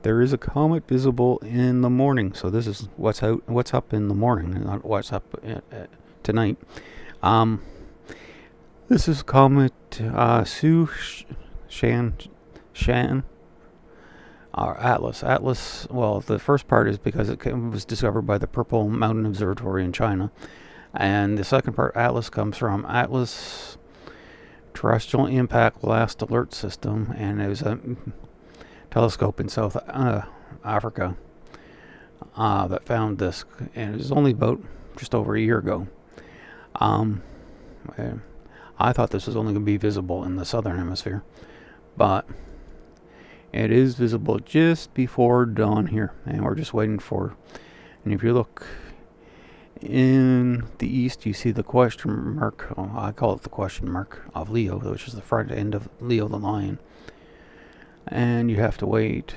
there is a comet visible in the morning. So this is what's up in the morning, not what's up tonight. This is Comet Tsuchinshan Atlas. Atlas. Well, the first part is because it was discovered by the Purple Mountain Observatory in China, and the second part, Atlas, comes from Atlas Terrestrial Impact Blast Alert System, and it was a telescope in South Africa that found this, and it was only about just over a year ago. I thought this was only going to be visible in the southern hemisphere, but it is visible just before dawn here, and we're just waiting for. And if you look in the east, you see the question mark. Oh, I call it the question mark of Leo, which is the front end of Leo the lion. And you have to wait.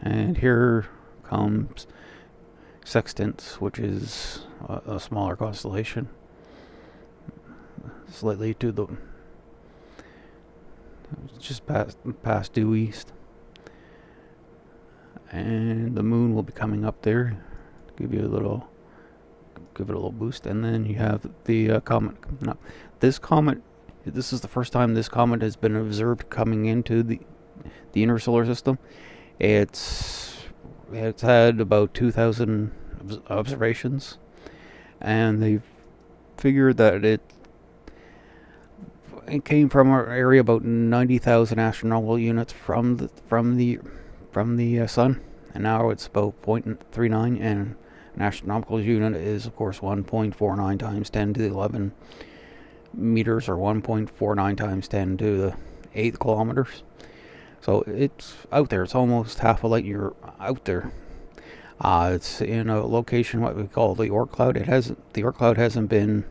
And here comes Sextants, which is a smaller constellation, slightly to the just past due east. And the moon will be coming up there, give it a little boost, and then you have the comet coming up. This is the first time this comet has been observed coming into the inner solar system. It's had about 2,000 observations, and they figured that it came from our area about 90,000 astronomical units from the sun, and now it's about 0.39, and an astronomical unit is of course 1.49 times 10 to the 11 meters, or 1.49 times 10 to the 8 kilometers. So it's out there. It's almost half a light year out there. It's in a location what we call the Oort cloud. The Oort cloud hasn't been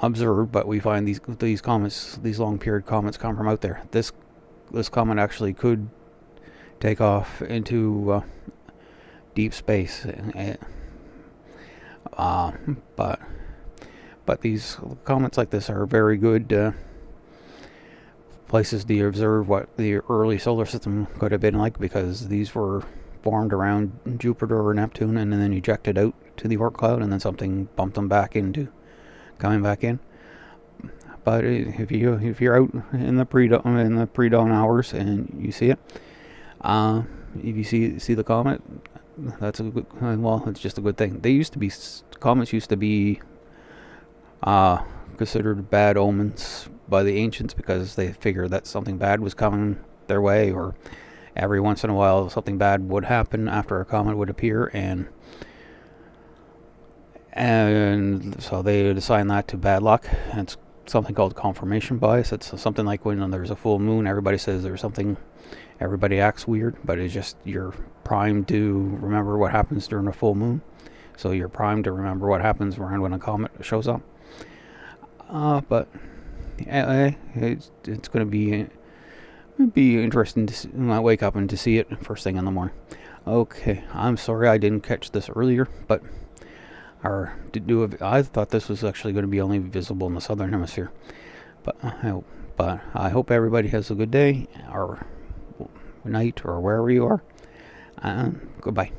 observed, but we find these comets, these long period comets, come from out there. This comet actually could take off into deep space, but these comets like this are very good places to observe what the early solar system could have been like, because these were formed around Jupiter or Neptune and then ejected out to the Oort cloud, and then something bumped them back into coming back in. But if you're out in the pre-dawn hours and you see it, if you see the comet, that's a good. Well, it's just a good thing. Comets used to be considered bad omens by the ancients, because they figured that something bad was coming their way, or every once in a while something bad would happen after a comet would appear, and so they would assign that to bad luck. And it's something called confirmation bias. It's something like when there's a full moon, everybody says there's something, everybody acts weird, but it's just you're primed to remember what happens during a full moon. So you're primed to remember what happens around when a comet shows up. But it's going to be interesting to wake up and to see it first thing in the morning. Okay, I'm sorry I didn't catch this earlier, but I thought this was actually going to be only visible in the southern hemisphere. But I hope everybody has a good day, or night, or wherever you are. Goodbye.